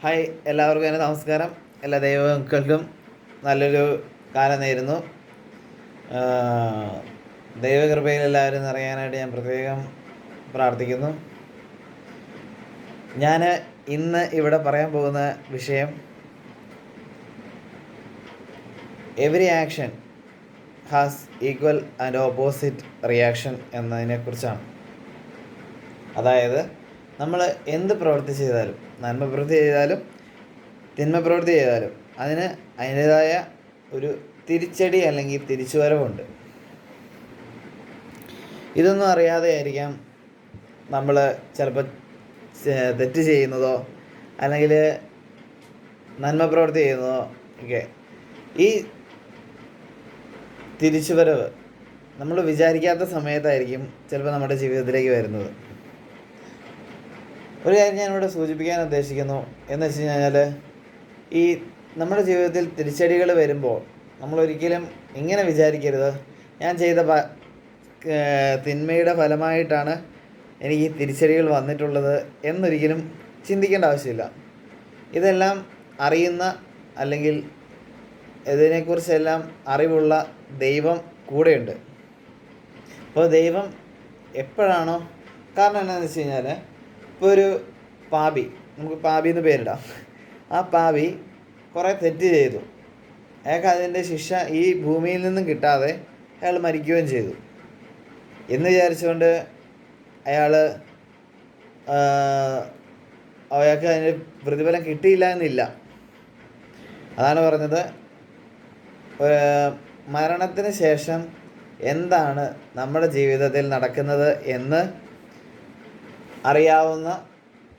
Hi, എല്ലാവർക്കും എൻ്റെ നമസ്കാരം. എല്ലാ ദൈവമക്കൾക്കും നല്ലൊരു കാലം നേരുന്നു. ദൈവകൃപയിൽ എല്ലാവരും നിറയാനായിട്ട് ഞാൻ പ്രത്യേകം പ്രാർത്ഥിക്കുന്നു. ഞാൻ ഇന്ന് ഇവിടെ പറയാൻ പോകുന്ന വിഷയം every action has equal and opposite reaction എന്നതിനെക്കുറിച്ചാണ്. അതായത് നമ്മൾ എന്ത് പ്രവൃത്തി ചെയ്താലും, നന്മ പ്രവൃത്തി ചെയ്താലും തിന്മ പ്രവൃത്തി ചെയ്താലും അതിന് അതിൻ്റേതായ ഒരു തിരിച്ചടി അല്ലെങ്കിൽ തിരിച്ചുവരവുണ്ട്. ഇതൊന്നും അറിയാതെ ആയിരിക്കാം നമ്മൾ ചിലപ്പോൾ തെറ്റ് ചെയ്യുന്നതോ അല്ലെങ്കിൽ നന്മ പ്രവൃത്തി ചെയ്യുന്നതോ ഒക്കെ. ഈ തിരിച്ചുവരവ് നമ്മൾ വിചാരിക്കാത്ത സമയത്തായിരിക്കും ചിലപ്പോൾ നമ്മുടെ ജീവിതത്തിലേക്ക് വരുന്നത്. ഒരു കാര്യം ഞാനിവിടെ സൂചിപ്പിക്കാൻ ഉദ്ദേശിക്കുന്നു എന്ന് വെച്ച് കഴിഞ്ഞാൽ, ഈ നമ്മുടെ ജീവിതത്തിൽ തിരിച്ചടികൾ വരുമ്പോൾ നമ്മളൊരിക്കലും ഇങ്ങനെ വിചാരിക്കരുത്, ഞാൻ ചെയ്ത തിന്മയുടെ ഫലമായിട്ടാണ് എനിക്ക് ഈ തിരിച്ചടികൾ വന്നിട്ടുള്ളത് എന്നൊരിക്കലും ചിന്തിക്കേണ്ട ആവശ്യമില്ല. ഇതെല്ലാം അറിയുന്ന അല്ലെങ്കിൽ ഇതിനെക്കുറിച്ചെല്ലാം അറിവുള്ള ദൈവം കൂടെയുണ്ട്. അപ്പോൾ ദൈവം എപ്പോഴാണോ, കാരണം എന്താണെന്ന് വെച്ച് കഴിഞ്ഞാൽ, ഇപ്പോൾ ഒരു പാപി, നമുക്ക് പാപി എന്ന് പേരിടാം. ആ പാപി കുറേ തെറ്റ് ചെയ്തു. അയാൾക്ക് അതിൻ്റെ ശിക്ഷ ഈ ഭൂമിയിൽ നിന്നും കിട്ടാതെ അയാൾ മരിക്കുകയും ചെയ്തു എന്ന് വിചാരിച്ചുകൊണ്ട് അയാൾക്ക് അതിൻ്റെ പ്രതിഫലം കിട്ടിയില്ല എന്നില്ല. അതാണ് പറഞ്ഞത്, മരണത്തിന് ശേഷം എന്താണ് നമ്മുടെ ജീവിതത്തിൽ നടക്കുന്നത് എന്ന് അറിയാവുന്ന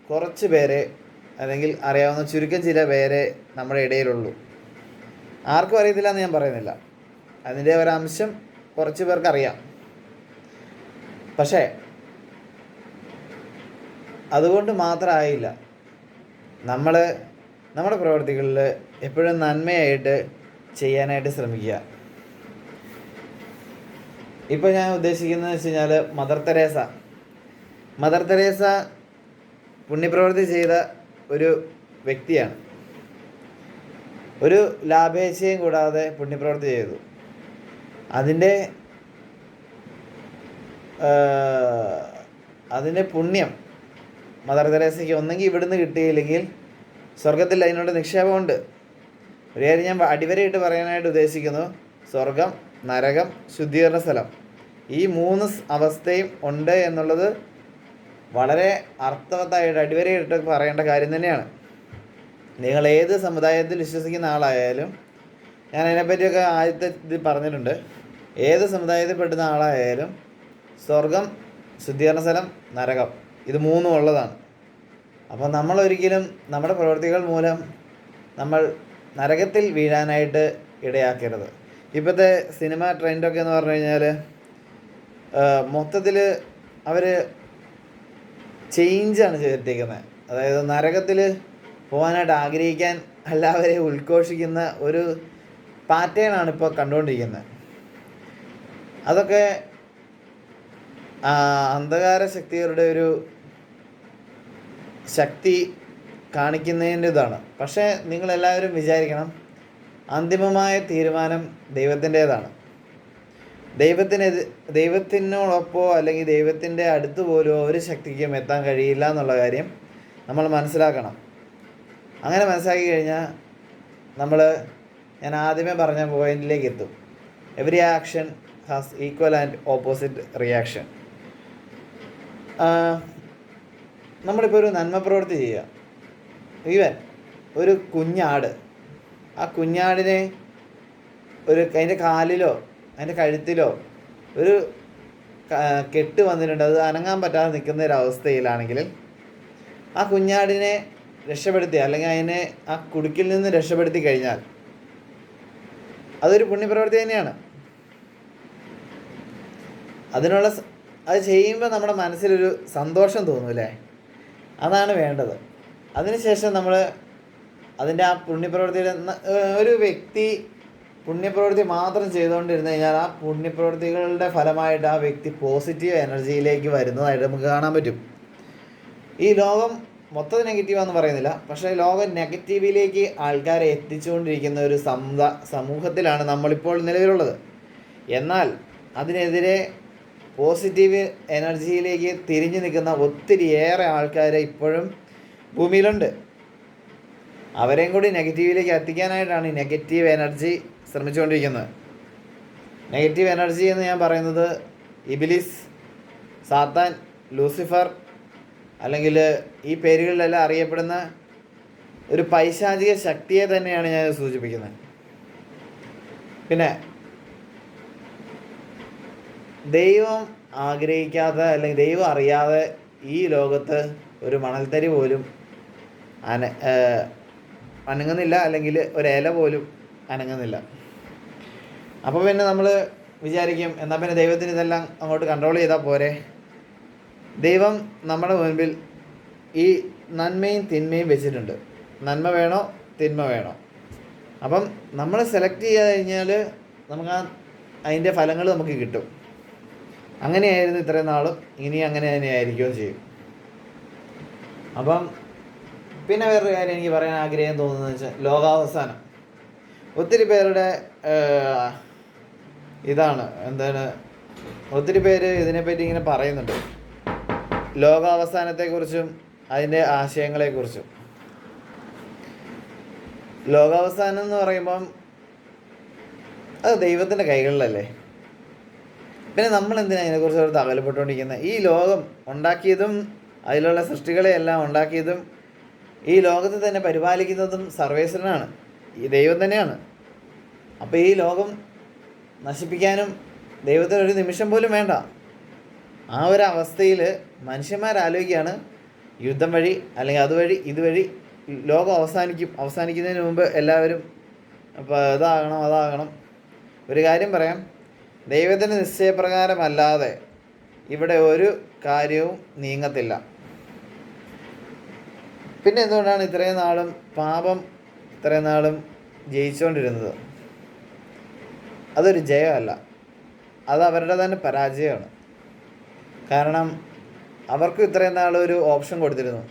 കുറച്ച് പേരെ, അല്ലെങ്കിൽ അറിയാവുന്ന ചുരുക്കം ചില പേരെ നമ്മുടെ ഇടയിലുള്ളൂ. ആർക്കും അറിയത്തില്ല എന്ന് ഞാൻ പറയുന്നില്ല, അതിൻ്റെ ഒരംശം കുറച്ച് പേർക്കറിയാം. പക്ഷേ അതുകൊണ്ട് മാത്രമായില്ല നമ്മുടെ പ്രവർത്തികളിൽ എപ്പോഴും നന്മയായിട്ട് ചെയ്യാനായിട്ട് ശ്രമിക്കുക. ഇപ്പോൾ ഞാൻ ഉദ്ദേശിക്കുന്നത് വെച്ച് കഴിഞ്ഞാൽ, മദർ തെരേസ പുണ്യപ്രവൃത്തി ചെയ്ത ഒരു വ്യക്തിയാണ്. ഒരു ലാഭേച്ഛയും കൂടാതെ പുണ്യപ്രവൃത്തി ചെയ്തു. അതിൻ്റെ പുണ്യം മദർ തെരേസയ്ക്ക് ഒന്നെങ്കിൽ ഇവിടുന്ന് കിട്ടിയില്ലെങ്കിൽ സ്വർഗത്തിൽ അതിനോട് നിക്ഷേപമുണ്ട്. ഒരു കാര്യം ഞാൻ അടിവരയിട്ട് പറയാനായിട്ട് ഉദ്ദേശിക്കുന്നു, സ്വർഗം, നരകം, ശുദ്ധീകരണ സ്ഥലം, ഈ 3 അവസ്ഥയും ഉണ്ട് എന്നുള്ളത് വളരെ അർത്ഥവത്തായിട്ട് അടിവരയിട്ട് പറയേണ്ട കാര്യം തന്നെയാണ്. നിങ്ങൾ ഏത് സമുദായത്തിൽ വിശ്വസിക്കുന്ന ആളായാലും, ഞാൻ അതിനെപ്പറ്റിയൊക്കെ ആദ്യത്തെ ഇത് പറഞ്ഞിട്ടുണ്ട്, ഏത് സമുദായത്തിൽ പെടുന്ന ആളായാലും സ്വർഗം, ശുദ്ധീകരണ സ്ഥലം, നരകം, ഇത് 3 ഉള്ളതാണ്. അപ്പോൾ നമ്മളൊരിക്കലും നമ്മുടെ പ്രവൃത്തികൾ മൂലം നമ്മൾ നരകത്തിൽ വീഴാനായിട്ട് ഇടയാക്കരുത്. ഇപ്പോഴത്തെ സിനിമ ട്രെൻഡൊക്കെ എന്ന് പറഞ്ഞു കഴിഞ്ഞാൽ, മൊത്തത്തിൽ അവർ ചേഞ്ചാണ് ചെയ്തിരിക്കുന്നത്. അതായത് നരകത്തിൽ പോകാനായിട്ട് ആഗ്രഹിക്കാൻ എല്ലാവരെയും ഉദ്ഘോഷിക്കുന്ന ഒരു പാറ്റേണാണ് ഇപ്പോൾ കണ്ടുകൊണ്ടിരിക്കുന്നത്. അതൊക്കെ അന്ധകാര ശക്തികളുടെ ഒരു ശക്തി കാണിക്കുന്നതിൻ്റെ ഇതാണ്. പക്ഷേ നിങ്ങളെല്ലാവരും വിചാരിക്കണം, അന്തിമമായ തീരുമാനം ദൈവത്തിൻ്റേതാണ്. ദൈവത്തിനോടൊപ്പമോ അല്ലെങ്കിൽ ദൈവത്തിൻ്റെ അടുത്ത് പോലും ഒരു ശക്തിക്കും എത്താൻ കഴിയില്ല എന്നുള്ള കാര്യം നമ്മൾ മനസ്സിലാക്കണം. അങ്ങനെ മനസ്സിലാക്കി കഴിഞ്ഞാൽ ഞാൻ ആദ്യമേ പറഞ്ഞ പോയിന്റിലേക്ക് എത്തും. Every action has equal and opposite reaction. നമ്മളിപ്പോൾ ഒരു നന്മ പ്രവൃത്തി ചെയ്യുക, ഈവൻ ഒരു കുഞ്ഞാട്, ആ കുഞ്ഞാടിനെ അതിൻ്റെ കാലിലോ അതിൻ്റെ കഴുത്തിലോ ഒരു കെട്ട് വന്നിട്ടുണ്ട്, അത് അനങ്ങാൻ പറ്റാതെ നിൽക്കുന്ന ഒരവസ്ഥയിലാണെങ്കിൽ ആ കുഞ്ഞാടിനെ രക്ഷപ്പെടുത്തി, അല്ലെങ്കിൽ അതിനെ ആ കുടുക്കിൽ നിന്ന് രക്ഷപ്പെടുത്തി കഴിഞ്ഞാൽ അതൊരു പുണ്യപ്രവൃത്തി തന്നെയാണ്. അത് ചെയ്യുമ്പോൾ നമ്മുടെ മനസ്സിലൊരു സന്തോഷം തോന്നൂല്ലേ, അതാണ് വേണ്ടത്. അതിനുശേഷം നമ്മൾ അതിൻ്റെ ആ പുണ്യപ്രവൃത്തിയുടെ, ഒരു വ്യക്തി പുണ്യപ്രവൃത്തി മാത്രം ചെയ്തുകൊണ്ടിരുന്നു കഴിഞ്ഞാൽ ആ പുണ്യപ്രവൃത്തികളുടെ ഫലമായിട്ട് ആ വ്യക്തി പോസിറ്റീവ് എനർജിയിലേക്ക് വരുന്നതായിട്ട് നമുക്ക് കാണാൻ പറ്റും. ഈ ലോകം മൊത്തം നെഗറ്റീവാന്ന് പറയുന്നില്ല, പക്ഷേ ലോകം നെഗറ്റീവിലേക്ക് ആൾക്കാരെ എത്തിച്ചുകൊണ്ടിരിക്കുന്ന ഒരു സമൂഹത്തിലാണ് നമ്മളിപ്പോൾ നിലവിലുള്ളത്. എന്നാൽ അതിനെതിരെ പോസിറ്റീവ് എനർജിയിലേക്ക് തിരിഞ്ഞു നിൽക്കുന്ന ഒത്തിരിയേറെ ആൾക്കാർ ഇപ്പോഴും ഭൂമിയിലുണ്ട്. അവരെയും കൂടി നെഗറ്റീവിലേക്ക് എത്തിക്കാനായിട്ടാണ് ഈ നെഗറ്റീവ് എനർജി ശ്രമിച്ചുകൊണ്ടിരിക്കുന്നത്. നെഗറ്റീവ് എനർജി എന്ന് ഞാൻ പറയുന്നത് ഇബിലിസ്, സാത്താൻ, ലൂസിഫർ, അല്ലെങ്കിൽ ഈ പേരുകളിലെല്ലാം അറിയപ്പെടുന്ന ഒരു പൈശാചിക ശക്തിയെ തന്നെയാണ് ഞാൻ സൂചിപ്പിക്കുന്നത്. പിന്നെ ദൈവം ആഗ്രഹിക്കാതെ അല്ലെങ്കിൽ ദൈവം അറിയാതെ ഈ ലോകത്ത് ഒരു മണൽത്തരി പോലും അനങ്ങുന്നില്ല, അല്ലെങ്കിൽ ഒരില പോലും അനങ്ങുന്നില്ല. അപ്പോൾ പിന്നെ നമ്മൾ വിചാരിക്കും, എന്നാൽ പിന്നെ ദൈവത്തിന് ഇതെല്ലാം അങ്ങോട്ട് കൺട്രോൾ ചെയ്താൽ പോരെ. ദൈവം നമ്മുടെ മുൻപിൽ ഈ നന്മയും തിന്മയും വെച്ചിട്ടുണ്ട്. നന്മ വേണോ തിന്മ വേണോ? അപ്പം നമ്മൾ സെലക്ട് ചെയ്ത് കഴിഞ്ഞാൽ നമുക്ക് അതിൻ്റെ ഫലങ്ങൾ നമുക്ക് കിട്ടും. അങ്ങനെയായിരുന്നു ഇത്രയും നാളും, ഇനി അങ്ങനെ തന്നെ ആയിരിക്കുകയും ചെയ്യും. അപ്പം പിന്നെ വേറൊരു കാര്യം എനിക്ക് പറയാൻ ആഗ്രഹം തോന്നുന്നത് വെച്ചാൽ ലോകാവസാനം. ഒത്തിരി പേരുടെ ഒത്തിരി പേര് ഇതിനെപ്പറ്റി ഇങ്ങനെ പറയുന്നുണ്ട്, ലോകാവസാനത്തെക്കുറിച്ചും അതിൻ്റെ ആശയങ്ങളെക്കുറിച്ചും. ലോകാവസാനം എന്ന് പറയുമ്പം അത് ദൈവത്തിൻ്റെ കൈകളിലല്ലേ. പിന്നെ നമ്മൾ എന്തിനാണ് അതിനെക്കുറിച്ച് ഒരു അകലപ്പെട്ടുകൊണ്ടിരിക്കുന്നത്? ഈ ലോകം ഉണ്ടാക്കിയതും അതിലുള്ള സൃഷ്ടികളെയെല്ലാം ഉണ്ടാക്കിയതും ഈ ലോകത്തെ തന്നെ പരിപാലിക്കുന്നതും സർവേശ്വരനാണ്, ഈ ദൈവം തന്നെയാണ്. അപ്പോൾ ഈ ലോകം നശിപ്പിക്കാനും ദൈവത്തിന് ഒരു നിമിഷം പോലും വേണ്ട. ആ ഒരു അവസ്ഥയിൽ മനുഷ്യന്മാരാലോചിക്കുകയാണ്, യുദ്ധം വഴി അല്ലെങ്കിൽ അതുവഴി ഇതുവഴി ലോകം അവസാനിക്കുന്നതിന് മുമ്പ് എല്ലാവരും അപ്പോൾ അതാകണം. ഒരു കാര്യം പറയാം, ദൈവത്തിൻ്റെ നിശ്ചയപ്രകാരമല്ലാതെ ഇവിടെ ഒരു കാര്യവും നീങ്ങത്തില്ല. പിന്നെ എന്തുകൊണ്ടാണ് ഇത്രയും നാളും ജയിച്ചുകൊണ്ടിരുന്നത്? അതൊരു ജയമല്ല, അത് അവരുടെ തന്നെ പരാജയമാണ്. കാരണം അവർക്ക് ഇത്രയും നാളൊരു ഓപ്ഷൻ കൊടുത്തിരുന്നു.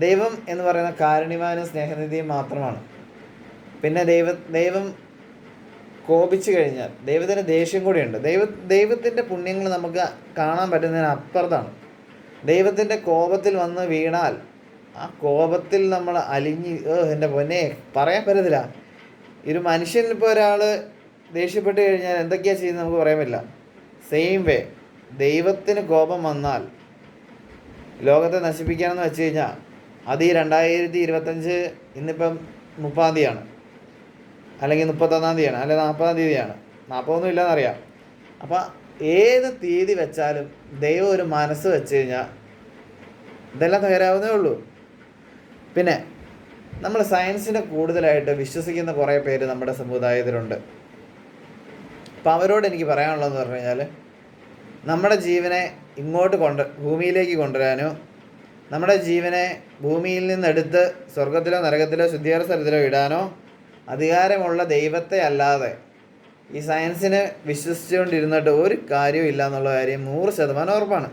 ദൈവം എന്ന് പറയുന്ന കാരുണ്യവാനും സ്നേഹനിധിയും മാത്രമാണ്. പിന്നെ ദൈവം കോപിച്ചു കഴിഞ്ഞാൽ ദൈവത്തിൻ്റെ ദേഷ്യം കൂടിയുണ്ട്. ദൈവത്തിൻ്റെ പുണ്യങ്ങൾ നമുക്ക് കാണാൻ പറ്റുന്നതിന് അപ്പുറത്താണ്. ദൈവത്തിൻ്റെ കോപത്തിൽ വന്ന് വീണാൽ ആ കോപത്തിൽ നമ്മൾ എൻ്റെ പൊന്നെ പറയാൻ പറ്റത്തില്ല. ഒരു മനുഷ്യൻ ഇപ്പോൾ ഒരാൾ ദേഷ്യപ്പെട്ട് കഴിഞ്ഞാൽ എന്തൊക്കെയാണ് ചെയ്യുന്നത് നമുക്ക് പറയാൻ പറ്റില്ല. സെയിം വേ ദൈവത്തിന് കോപം വന്നാൽ ലോകത്തെ നശിപ്പിക്കാമെന്ന് വെച്ച് കഴിഞ്ഞാൽ അത് ഈ 2025 ഇന്നിപ്പം 30-ാം തീയതിയാണ്, അല്ലെങ്കിൽ 31-ാം തീയതിയാണ്, അല്ലെങ്കിൽ 40-ാം തീയതിയാണ്. 40 ഇല്ലെന്നറിയാം. അപ്പം ഏത് തീയതി വെച്ചാലും ദൈവം ഒരു മനസ്സ് വെച്ച് കഴിഞ്ഞാൽ ഇതെല്ലാം തകരാവുന്നേ ഉള്ളൂ. പിന്നെ നമ്മൾ സയൻസിനെ കൂടുതലായിട്ട് വിശ്വസിക്കുന്ന കുറേ പേര് നമ്മുടെ സമുദായത്തിലുണ്ട്. അപ്പം അവരോട് എനിക്ക് പറയാനുള്ളതെന്ന് പറഞ്ഞു കഴിഞ്ഞാൽ, നമ്മുടെ ജീവനെ ഭൂമിയിലേക്ക് കൊണ്ടുവരാനോ നമ്മുടെ ജീവനെ ഭൂമിയിൽ നിന്നെടുത്ത് സ്വർഗത്തിലോ നരകത്തിലോ ശുദ്ധീകരണ സ്ഥലത്തിലോ ഇടാനോ അധികാരമുള്ള ദൈവത്തെ അല്ലാതെ ഈ സയൻസിനെ വിശ്വസിച്ചുകൊണ്ടിരുന്നിട്ട് ഒരു കാര്യവും ഇല്ല എന്നുള്ള കാര്യം 100% ഉറപ്പാണ്.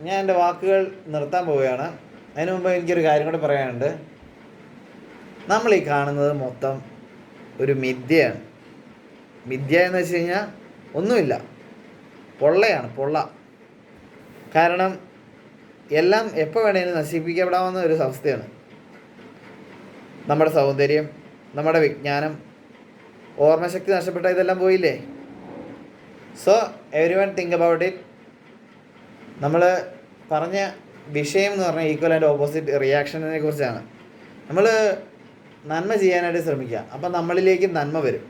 ഞാൻ എൻ്റെ വാക്കുകൾ നിർത്താൻ പോവുകയാണ്. അതിനു മുമ്പ് എനിക്കൊരു കാര്യം കൂടി പറയാനുണ്ട്. നമ്മൾ ഈ കാണുന്നത് മൊത്തം ഒരു മിഥ്യയാണ്. മിഥ്യ എന്ന് വെച്ച് കഴിഞ്ഞാൽ ഒന്നുമില്ല, പൊള്ള. കാരണം എല്ലാം എപ്പോൾ വേണേലും നശിപ്പിക്കപ്പെടാവുന്ന ഒരു അവസ്ഥയാണ്. നമ്മുടെ സൗന്ദര്യം, നമ്മുടെ വിജ്ഞാനം, ഓർമ്മശക്തി നഷ്ടപ്പെട്ട ഇതെല്ലാം പോയില്ലേ. So every one think about it. നമ്മൾ പറഞ്ഞ വിഷയം എന്ന് പറഞ്ഞാൽ ഈക്വൽ ആൻഡ് ഓപ്പോസിറ്റ് റിയാക്ഷനെ കുറിച്ചാണ്. നമ്മൾ നന്മ ചെയ്യാനായിട്ട് ശ്രമിക്കുക, അപ്പം നമ്മളിലേക്ക് നന്മ വരും.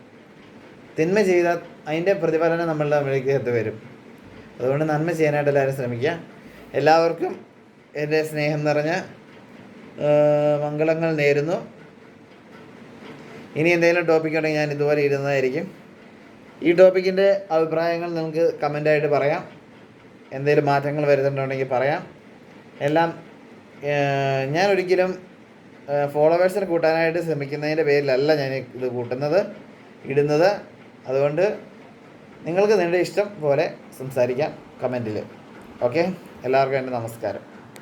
തിന്മ ചെയ്താൽ അതിൻ്റെ പ്രതിഫലനം നമ്മളിലേക്ക് വരും. അതുകൊണ്ട് നന്മ ചെയ്യാനായിട്ട് എല്ലാവരും ശ്രമിക്കുക. എല്ലാവർക്കും എൻ്റെ സ്നേഹം നിറഞ്ഞ മംഗളങ്ങൾ നേരുന്നു. ഇനി എന്തെങ്കിലും ടോപ്പിക് ഉണ്ടെങ്കിൽ ഞാൻ ഇതുപോലെ ഇരുന്നതായിരിക്കും. ഈ ടോപ്പിക്കിൻ്റെ അഭിപ്രായങ്ങൾ നിങ്ങൾക്ക് കമൻ്റായിട്ട് പറയാം. എന്തെങ്കിലും മാറ്റങ്ങൾ വരുന്നുണ്ടെങ്കിൽ പറയാം. എല്ലാം ഞാൻ ഒരിക്കലും ഫോളോവേഴ്സിനെ കൂട്ടാനായിട്ട് ശ്രമിക്കുന്നതിൻ്റെ പേരിലല്ല ഞാൻ ഇത് ഇടുന്നത്. അതുകൊണ്ട് നിങ്ങൾക്ക് നിങ്ങളുടെ ഇഷ്ടം പോലെ സംസാരിക്കാം കമൻറ്റിൽ. ഓക്കെ, എല്ലാവർക്കും എൻ്റെ നമസ്കാരം.